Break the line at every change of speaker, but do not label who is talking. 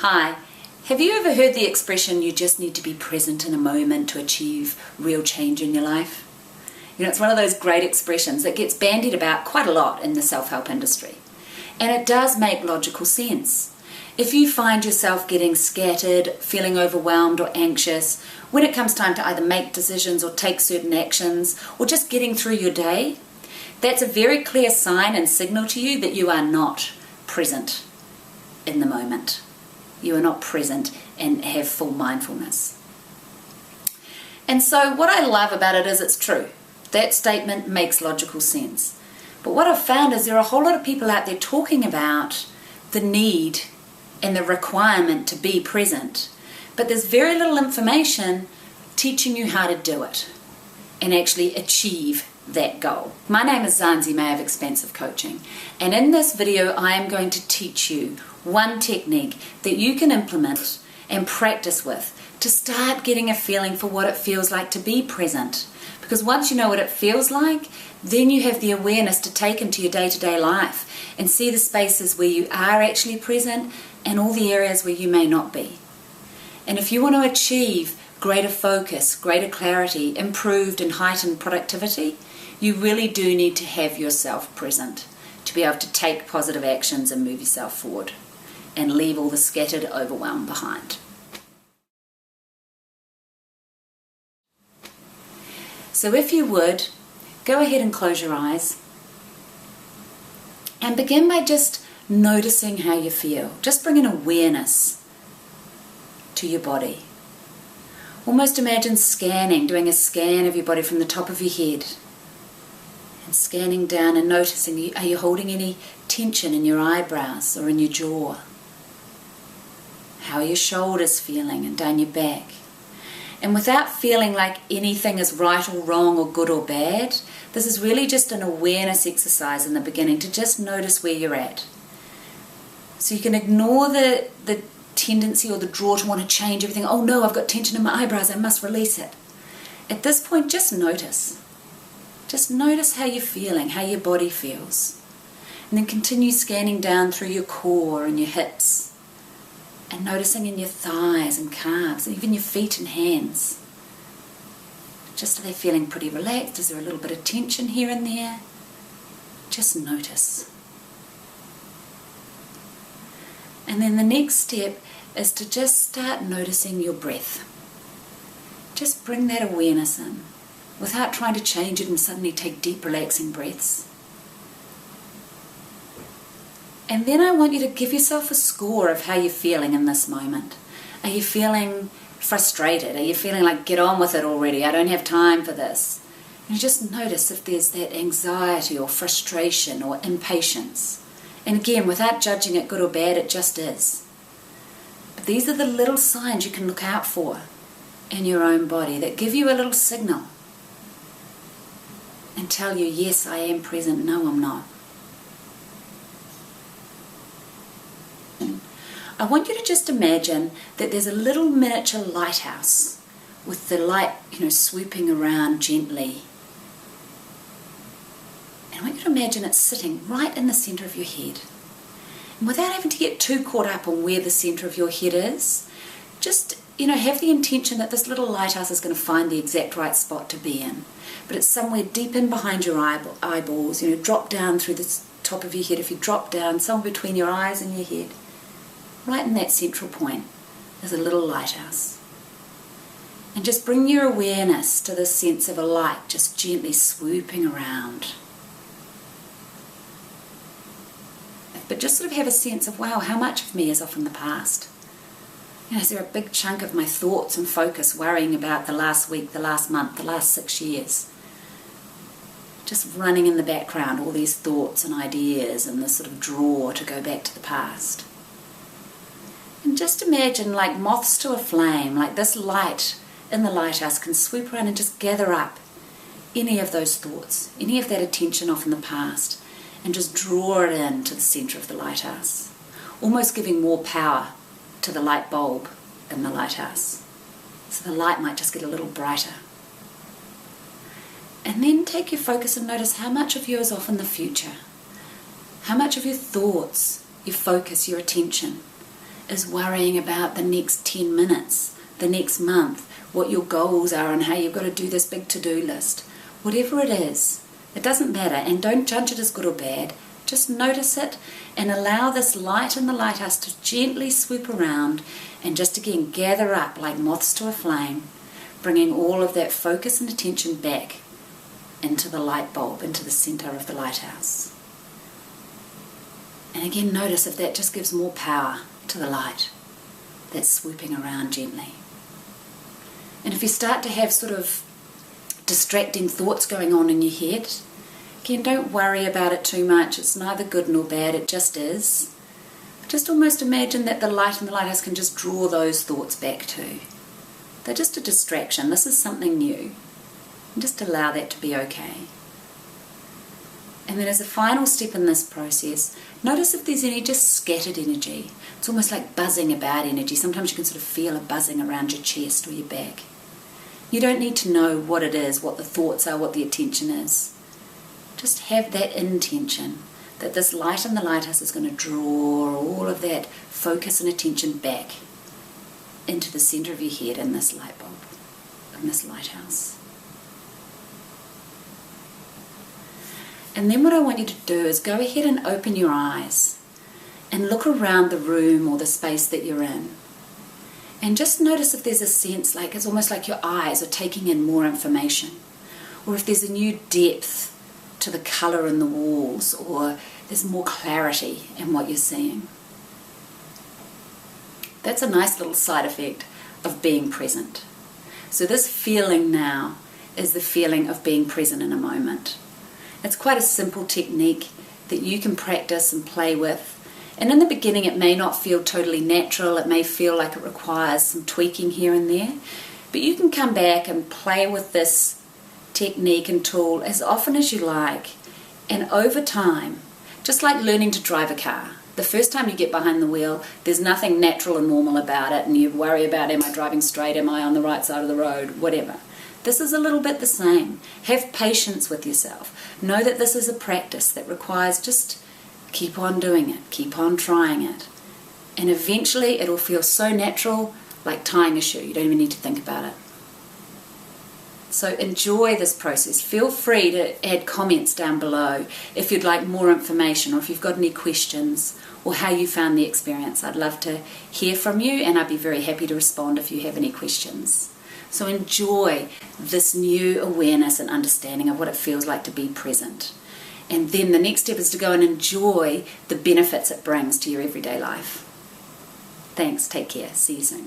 Hi, have you ever heard the expression you just need to be present in a moment to achieve real change in your life? It's one of those great expressions that gets bandied about quite a lot in the self-help industry. And it does make logical sense. If you find yourself getting scattered, feeling overwhelmed or anxious, when it comes time to either make decisions or take certain actions, or just getting through your day, that's a very clear sign and signal to you that you are not present in the moment. You are not present and have full mindfulness. And so what I love about it is it's true. That statement makes logical sense. But what I've found is there are a whole lot of people out there talking about the need and the requirement to be present. But there's very little information teaching you how to do it and actually achieve that goal. My name is Zanzi May of Expansive Coaching, and in this video I am going to teach you one technique that you can implement and practice with to start getting a feeling for what it feels like to be present. Because once you know what it feels like, then you have the awareness to take into your day-to-day life and see the spaces where you are actually present and all the areas where you may not be. And if you want to achieve greater focus, greater clarity, improved and heightened productivity, you really do need to have yourself present to be able to take positive actions and move yourself forward and leave all the scattered overwhelm behind. So if you would, go ahead and close your eyes and begin by just noticing how you feel. Just bring an awareness to your body. Almost imagine scanning, doing a scan of your body from the top of your head and scanning down and noticing, are you holding any tension in your eyebrows or in your jaw? How are your shoulders feeling and down your back? And without feeling like anything is right or wrong or good or bad, this is really just an awareness exercise in the beginning to just notice where you're at. So you can ignore the tendency or the draw to want to change everything. Oh no, I've got tension in my eyebrows, I must release it. At this point, just notice. Just notice how you're feeling, how your body feels. And then continue scanning down through your core and your hips. And noticing in your thighs and calves, and even your feet and hands. Just are they feeling pretty relaxed? Is there a little bit of tension here and there? Just notice. And then the next step is to just start noticing your breath. Just bring that awareness in without trying to change it and suddenly take deep relaxing breaths. And then I want you to give yourself a score of how you're feeling in this moment. Are you feeling frustrated? Are you feeling like, get on with it already, I don't have time for this? And just notice if there's that anxiety or frustration or impatience. And again, without judging it good or bad, it just is. But these are the little signs you can look out for in your own body that give you a little signal and tell you, yes, I am present, no, I'm not. I want you to just imagine that there's a little miniature lighthouse with the light, swooping around gently. And I want you to imagine it sitting right in the center of your head. And without having to get too caught up on where the center of your head is, just, have the intention that this little lighthouse is going to find the exact right spot to be in. But it's somewhere deep in behind your eyeballs, drop down through the top of your head. If you drop down, somewhere between your eyes and your head, right in that central point is a little lighthouse. And just bring your awareness to the sense of a light just gently swooping around. But just sort of have a sense of, wow, how much of me is off in the past? Is there a big chunk of my thoughts and focus worrying about the last week, the last month, the last 6 years? Just running in the background, all these thoughts and ideas and this sort of draw to go back to the past. And just imagine like moths to a flame, like this light in the lighthouse can swoop around and just gather up any of those thoughts, any of that attention off in the past, and just draw it into the center of the lighthouse, almost giving more power to the light bulb in the lighthouse. So the light might just get a little brighter. And then take your focus and notice how much of you is off in the future. How much of your thoughts, your focus, your attention is worrying about the next 10 minutes, the next month, what your goals are and how you've got to do this big to-do list. Whatever it is, it doesn't matter, and don't judge it as good or bad. Just notice it and allow this light in the lighthouse to gently swoop around and just again gather up like moths to a flame, bringing all of that focus and attention back into the light bulb, into the center of the lighthouse. And again, notice if that just gives more power to the light that's swooping around gently. And if you start to have sort of distracting thoughts going on in your head, again, don't worry about it too much. It's neither good nor bad, it just is. Just almost imagine that the light in the lighthouse can just draw those thoughts back too. They're just a distraction. This is something new. And just allow that to be okay. And then as a final step in this process, notice if there's any just scattered energy. It's almost like buzzing about energy. Sometimes you can sort of feel a buzzing around your chest or your back. You don't need to know what it is, what the thoughts are, what the attention is. Just have that intention that this light in the lighthouse is going to draw all of that focus and attention back into the center of your head in this light bulb, in this lighthouse. And then what I want you to do is go ahead and open your eyes and look around the room or the space that you're in. And just notice if there's a sense like it's almost like your eyes are taking in more information, or if there's a new depth to the colour in the walls, or there's more clarity in what you're seeing. That's a nice little side effect of being present. So this feeling now is the feeling of being present in a moment. It's quite a simple technique that you can practice and play with. And in the beginning it may not feel totally natural, it may feel like it requires some tweaking here and there, but you can come back and play with this technique and tool as often as you like, and over time, just like learning to drive a car. The first time you get behind the wheel, there's nothing natural and normal about it, and you worry about, am I driving straight, am I on the right side of the road, whatever. This is a little bit the same. Have patience with yourself. Know that this is a practice that requires just keep on doing it, keep on trying it. And eventually it'll feel so natural, like tying a shoe. You don't even need to think about it. So enjoy this process. Feel free to add comments down below if you'd like more information, or if you've got any questions, or how you found the experience. I'd love to hear from you, and I'd be very happy to respond if you have any questions. So enjoy this new awareness and understanding of what it feels like to be present. And then the next step is to go and enjoy the benefits it brings to your everyday life. Thanks, take care, see you soon.